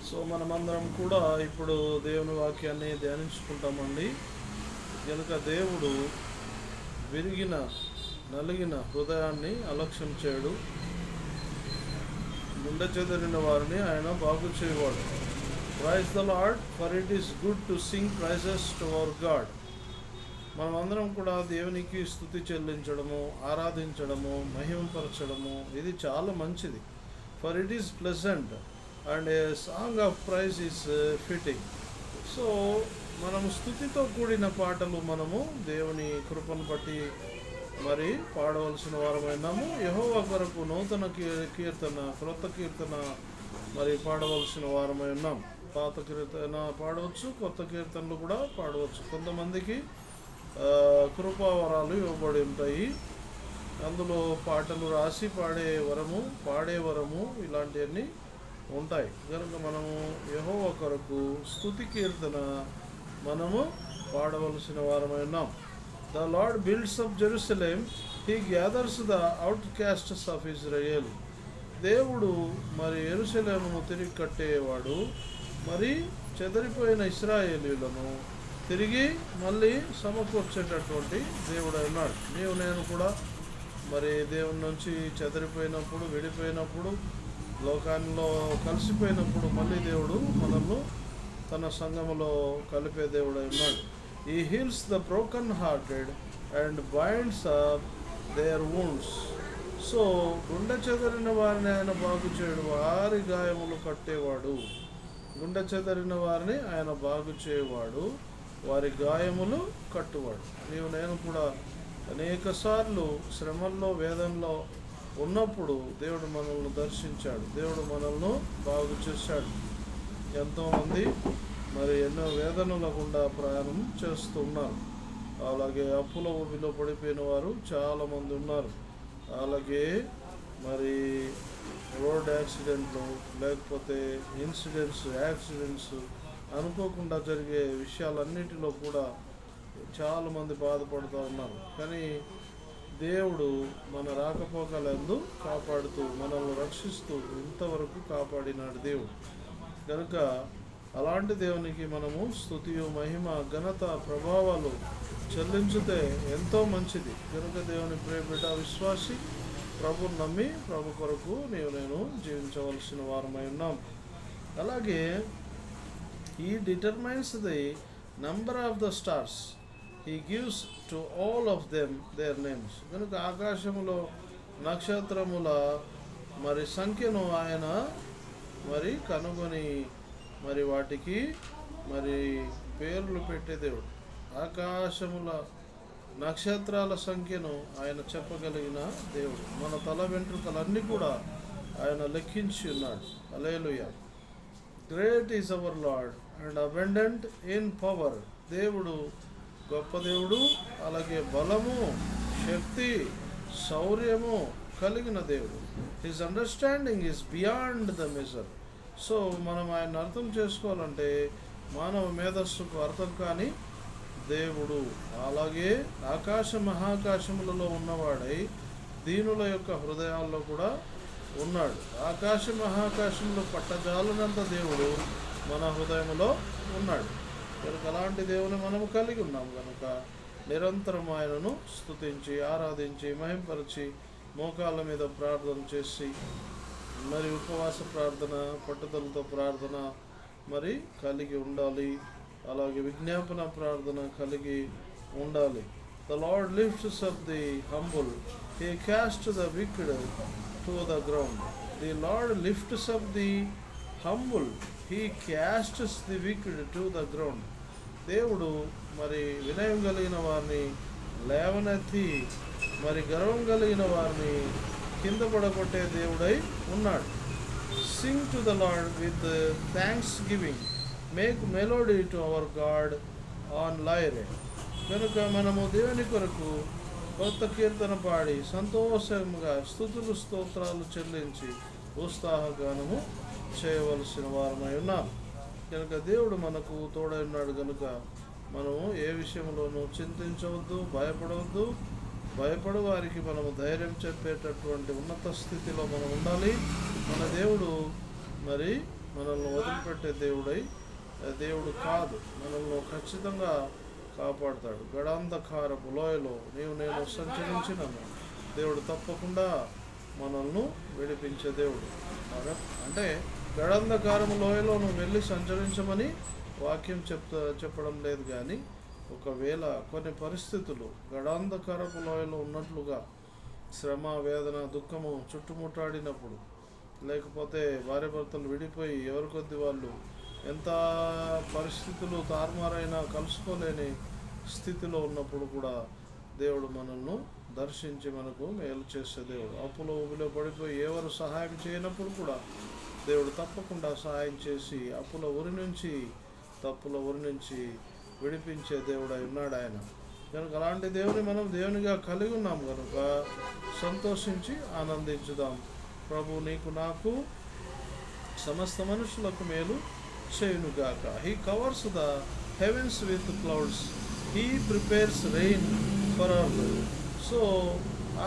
So మనమందరం కూడా ఇప్పుడు దేవుని వాక్యాన్ని ధ్యానించుకుంటామండి. కనుక దేవుడు విరిగిన నలిగిన హృదయాన్ని అలక్ష్యం చేయడు. గుండె చెదరిన వారిని ఆయన బాగు చేయవాడు. Praise the Lord, for it is good to sing praises to our God. మనమందరం కూడా దేవునికి స్తుతి చెల్లించడము, ఆరాధించడము, మహిమపరచడము ఇది చాలా మంచిది. For it is pleasant and a song of praise is fitting. So మనము స్తుతితో కూడిన పాటలు మనము దేవుని కృపను బట్టి మరి పాడవలసిన వారమైనాము. యెహోవా కొరకు నూతన కీర్తన, క్రొత్త కీర్తన మరి పాడవలసిన వారమై ఉన్నాం. పాత కీర్తన పాడవచ్చు, కొత్త కీర్తనలు కూడా పాడవచ్చు. కొంతమందికి కృపావరాలు ఇవ్వబడి ఉంటాయి. అందులో పాటలు రాసి పాడే వరము ఇలాంటివన్నీ ఉంటాయి. కనుక మనము యెహోవా కొరకు స్తుతి కీర్తన మనము పాడవలసిన వారమై ఉన్నాం. The Lord builds up Jerusalem, he gathers the outcasts of Israel. దేవుడు మరి యెరూషలేమును తిరిగి కట్టేవాడు, మరి చెదరిపోయిన ఇశ్రాయేలీయులను తిరిగి మళ్ళీ సమకూర్చేటటువంటి దేవుడు ఉన్నాడు. నేను కూడా మరి దేవుని నుంచి చెదరిపోయినప్పుడు, విడిపోయినప్పుడు, లోకాల్లో కలిసిపోయినప్పుడు మళ్ళీ దేవుడు మనల్ని తన సంఘములో కలిపే దేవుడు ఉన్నాడు. He heals the broken hearted and binds up their wounds. So గుండె చెదరిన వారిని ఆయన బాగు చేయడు, వారి గాయములు కట్టేవాడు. గుండె చెదరిన వారిని ఆయన బాగు చేయవాడు, వారి గాయములు కట్టువాడు. నేను కూడా అనేక సార్లు శ్రమల్లో, వేదనలో ఉన్నప్పుడు దేవుడు మనల్ని దర్శించాడు, దేవుడు మనల్ని బాగు చేశాడు. ఎంతోమంది మరి ఎన్నో వేదనల గుండా ప్రయాణం చేస్తున్నారు. అలాగే అప్పుల ఊబిలో పడిపోయిన వారు చాలామంది ఉన్నారు. అలాగే మరి రోడ్ యాక్సిడెంట్లు, లేకపోతే యాక్సిడెంట్స్ అనుకోకుండా జరిగే విషయాలన్నిటిలో కూడా చాలామంది బాధపడుతూ ఉన్నారు. కానీ దేవుడు మన రాకపోకలందు కాపాడుతూ, మనల్ని రక్షిస్తూ ఇంతవరకు కాపాడినాడు దేవుడు. కనుక అలాంటి దేవునికి మనము స్తుతియు, మహిమ, ఘనత, ప్రభావాలు చెల్లించితే ఎంతో మంచిది. కనుక దేవుని ప్రియబిడ్డ విశ్వాసి, ప్రభుని నమ్మి ప్రభు కొరకు నేను జీవించవలసిన వారమై ఉన్నాం. అలాగే He determines the number of the stars. He gives to all of them their names. కనుక ఆకాశములో నక్షత్రముల మరి సంఖ్యను ఆయన మరి కనుగొని మరి వాటికి మరి పేర్లు పెట్టే దేవుడు. ఆకాశముల నక్షత్రాల సంఖ్యను ఆయన చెప్పగలిగిన దేవుడు. మన తల వెంట్రుకలన్నీ కూడా ఆయన లెక్కించి ఉన్నాడు. Hallelujah. Great is our Lord and abundant in power. దేవుడు గొప్ప దేవుడు, అలాగే బలము, శక్తి, శౌర్యము కలిగిన దేవుడు. His understanding is beyond the measure. So మనం ఆయన అర్థం చేసుకోవాలంటే మానవ మేధస్సుకు అర్థం కాని దేవుడు. అలాగే ఆకాశ మహాకాశములలో ఉన్నవాడై దీనుల యొక్క హృదయాల్లో కూడా ఉన్నాడు. ఆకాశ మహాకాశంలో పట్టజాలనంత దేవుడు మన హృదయంలో ఉన్నాడు. కనుక అలాంటి దేవుని మనము కలిగి ఉన్నాము. కనుక నిరంతరం ఆయనను స్తుతించి, ఆరాధించి, మహింపరిచి, మోకాళ్ళ మీద ప్రార్థన చేసి, మరి ఉపవాస ప్రార్థన, పట్టుదలతో ప్రార్థన మరి కలిగి ఉండాలి. అలాగే విజ్ఞాపన ప్రార్థన కలిగి ఉండాలి. The lord lifts up the humble, he caste the wicked to the ground. The Lord lifts up the humble, he casts the wicked to the ground. దేవుడు మరి వినయం కలిగిన వారిని లేవనెత్తి, మరి గర్వం కలిగిన వారిని కింద పడగొట్టే దేవుడై ఉన్నాడు. Sing to the Lord with thanksgiving, make melody to our God on lyre. కనుక మనము దేవుని కొరకు కొత్త కీర్తన పాడి సంతోషంగా స్తుతులు, స్తోత్రాలు చెల్లించి ఉత్సాహగానము చేయవలసిన వారమై ఉన్నాం. కనుక దేవుడు మనకు తోడై ఉన్నాడు. కనుక మనము ఏ విషయంలోనూ చింతించవద్దు, భయపడవద్దు. భయపడు వారికి మనము ధైర్యం చెప్పేటటువంటి ఉన్నత స్థితిలో మనం ఉండాలి. మన దేవుడు మరి మనల్ని వదిలిపెట్టే దేవుడు కాదు. మనల్ని ఖచ్చితంగా కాపాడుతాడు. గడాంధకారపు లోయలో నేను సంచరించినను దేవుడు తప్పకుండా మనల్ని విడిపించే దేవుడు. అంటే గడాంధకారపు లోయలో నువ్వు వెళ్ళి సంచరించమని వాక్యం చెప్పడం లేదు, కానీ ఒకవేళ కొన్ని పరిస్థితులు గడాంధకారపు లోయలో ఉన్నట్లుగా శ్రమ, వేదన, దుఃఖము చుట్టుముట్టాడినప్పుడు, లేకపోతే భార్యాభర్తలు విడిపోయి ఎవరి కొద్ది వాళ్ళు ఎంత పరిస్థితులు తారుమారైనా కలుసుకోలేని స్థితిలో ఉన్నప్పుడు కూడా దేవుడు మనల్ని దర్శించి మనకు మేలు చేసే దేవుడు. అప్పులో ఊబిలో పడిపోయి ఎవరు సహాయం చేయనప్పుడు కూడా దేవుడు తప్పకుండా సహాయం చేసి అప్పుల ఊరి నుంచి, తప్పుల ఊరి నుంచి విడిపించే దేవుడై ఉన్నాడు ఆయన. కనుక అలాంటి దేవుని మనం దేవునిగా కలిగి ఉన్నాం కనుక సంతోషించి ఆనందించుదాం. ప్రభు నీకు నాకు సమస్త మనుషులకు మేలు చేయునుగాక. He covers the heavens with clouds, he prepares rain for our. So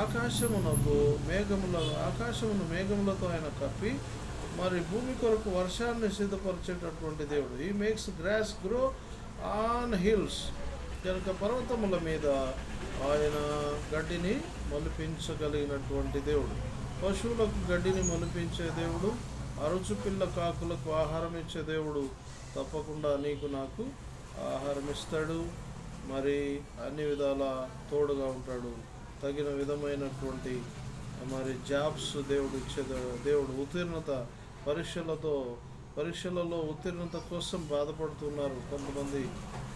ఆకాశమును మేఘములతో ఆయన కప్పి మరి భూమి కొరకు వర్షాన్ని సిద్ధపరిచేటటువంటి దేవుడు. He makes grass grow on hills. కనుక పర్వతముల మీద ఆయన గడ్డిని మొలిపించగలిగినటువంటి దేవుడు. పశువులకు గడ్డిని మొలిపించే దేవుడు, అరుచు పిల్ల కాకులకు ఆహారం ఇచ్చే దేవుడు తప్పకుండా నీకు నాకు ఆహారం ఇస్తాడు. మరి అన్ని విధాల తోడుగా ఉంటాడు. తగిన విధమైనటువంటి మరి జాబ్స్ దేవుడు ఇచ్చే దేవుడు. ఉత్తీర్ణత పరీక్షలలో ఉత్తీర్ణత కోసం బాధపడుతున్నారు కొంతమంది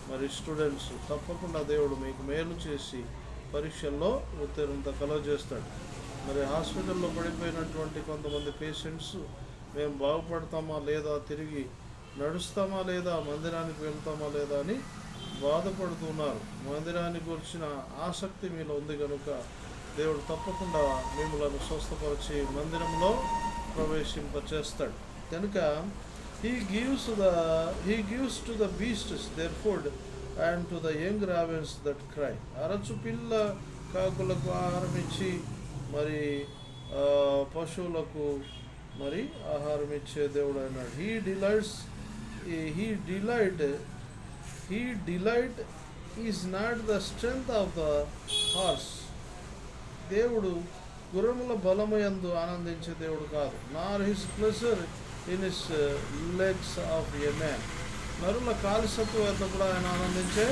మరి స్టూడెంట్స్, తప్పకుండా దేవుడు మీకు మేలు చేసి పరీక్షల్లో ఉత్తీర్ణత కలుగజేస్తాడు. మరి హాస్పిటల్లో పడిపోయినటువంటి కొంతమంది పేషెంట్స్ మేము బాగుపడతామా లేదా, తిరిగి నడుస్తామా లేదా, మందిరానికి వెళ్తామా లేదా అని బాధపడుతున్నారు. మందిరానికి గురించిన ఆసక్తి మీలో ఉంది కనుక దేవుడు తప్పకుండా మిమ్మల్ని స్వస్థపరిచి మందిరంలో ప్రవేశింపచేస్తాడు. కనుక He gives to the beasts their food and to the young ravens that cry. అరచు పిల్ల కాకులకు ఆహారం ఇచ్చి మరి పశువులకు మరి ఆహారం ఇచ్చే దేవుడు అన్నాడు. He delight is not the strength of the horse. దేవుడు గుర్రముల బలమయందు ఆనందించే దేవుడు కాదు. నార్ his pleasure in his legs of a man. నరుల కాలుసత్వం కూడా ఆయన ఆనందించే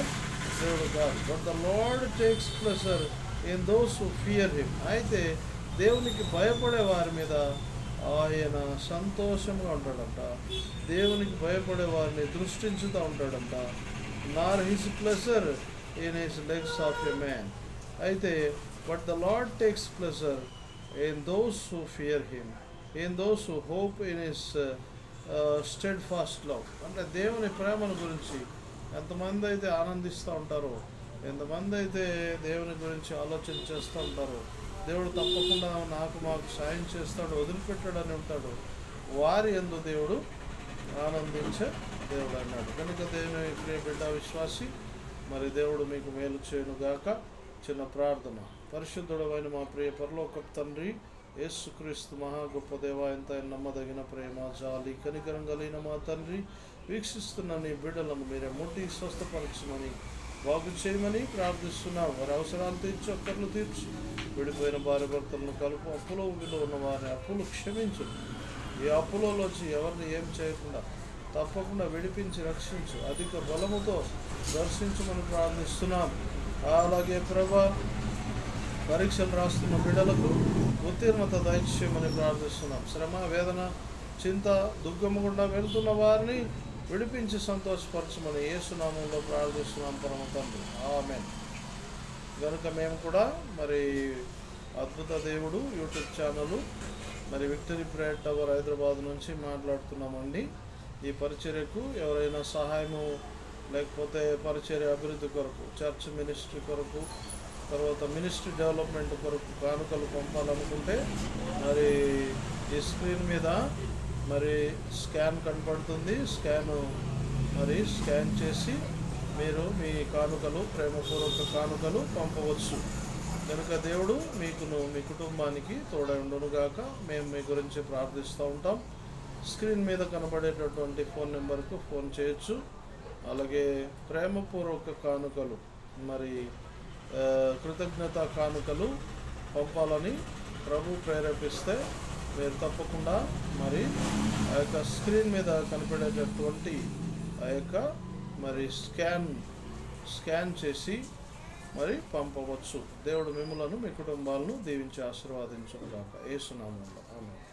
దేవుడు కాదు. But the Lord takes pleasure in those who fear him. అయితే దేవునికి భయపడే వారి మీద ఆయన సంతోషంగా ఉంటాడంట. దేవునికి భయపడే వారిని దృష్టించుతూ ఉంటాడంట. Nor his pleasure in his legs of a man. అయితే but the Lord takes pleasure in those who fear him, in those who hope in his steadfast love. అంటే దేవుని ప్రేమను గురించి ఎంతమంది అయితే ఆనందిస్తూ ఉంటారో, ఎంతమంది అయితే దేవుని గురించి ఆలోచన చేస్తూ ఉంటారో, దేవుడు తప్పకుండా మాకు సాయం చేస్తాడు, వదిలిపెట్టాడని ఉంటాడు, వారి యందు దేవుడు ఆనందించే దేవుడు అన్నాడు. కనుక దేవుని ప్రియ బిడ్డ విశ్వాసి, మరి దేవుడు మీకు మేలు చేయనుగాక. చిన్న ప్రార్థన. పరిశుద్ధుడమైన మా ప్రియ పరలోకపు తండ్రి, యేసుక్రీస్తు మహా గొప్ప దేవ, ఎంత నమ్మదగిన ప్రేమ, జాలి, కనికరం కలిగిన మా తండ్రి, వీక్షిస్తున్న నీ బిడ్డలను మీరే ముట్టి స్వస్థపరచమని, బాగు చేయమని ప్రార్థిస్తున్నావు. వారి అవసరాలు తీర్చి, ఒక్కర్లు తీర్చి, విడిపోయిన భార్య భర్తలను కలుపు, అప్పులో ఊబిలో ఉన్న వారిని అప్పులు క్షమించు. ఈ అప్పులోంచి ఎవరిని ఏం చేయకుండా తప్పకుండా విడిపించి రక్షించు. అధిక బలముతో దర్శించమని ప్రార్థిస్తున్నాం. అలాగే ప్రభా, పరీక్షలు రాస్తున్న బిడ్డలకు ఉత్తీర్ణత దయచేయమని ప్రార్థిస్తున్నాం. శ్రమ, వేదన, చింత, దుఃఖము గుండా వెళ్తున్న వారిని విడిపించి సంతోషపరచమని యేసునామంలో ప్రార్థిస్తున్నాం పరమ తండ్రి. ఆమేన్. కనుక మేము కూడా మరి అద్భుత దేవుడు యూట్యూబ్ ఛానల్, మరి విక్టరీ ప్రేయర్ టవర్ హైదరాబాద్ నుంచి మాట్లాడుతున్నామండి. ఈ పరిచర్యకు ఎవరైనా సహాయము లేకపోతే పరిచర్య అభివృద్ధి కొరకు, చర్చ్ మినిస్ట్రీ కొరకు, తర్వాత మినిస్ట్రీ డెవలప్మెంట్ కొరకు కానుకలు పంపాలనుకుంటే మరి ఈ స్క్రీన్ మీద మరి స్కాన్ కనపడుతుంది. స్కాన్ చేసి మీరు మీ కానుకలు, ప్రేమపూర్వక కానుకలు పంపవచ్చు. కనుక దేవుడు మీకును మీ కుటుంబానికి తోడై ఉండునుగాక. మేము మీ గురించి ప్రార్థిస్తూ ఉంటాం. స్క్రీన్ మీద కనబడేటటువంటి ఫోన్ నెంబర్కు ఫోన్ చేయొచ్చు. అలాగే ప్రేమపూర్వక కానుకలు, మరి కృతజ్ఞత కానుకలు పంపాలని ప్రభు ప్రేరేపిస్తే మీరు తప్పకుండా మరి ఆ యొక్క స్క్రీన్ మీద కనపడేటటువంటి ఆ యొక్క మరి స్కాన్ చేసి మరి పంపవచ్చు. దేవుడు మిమ్మలను, మీ కుటుంబాలను దీవించి ఆశీర్వాదించును గాక. యేసు నామములో ఆమేన్.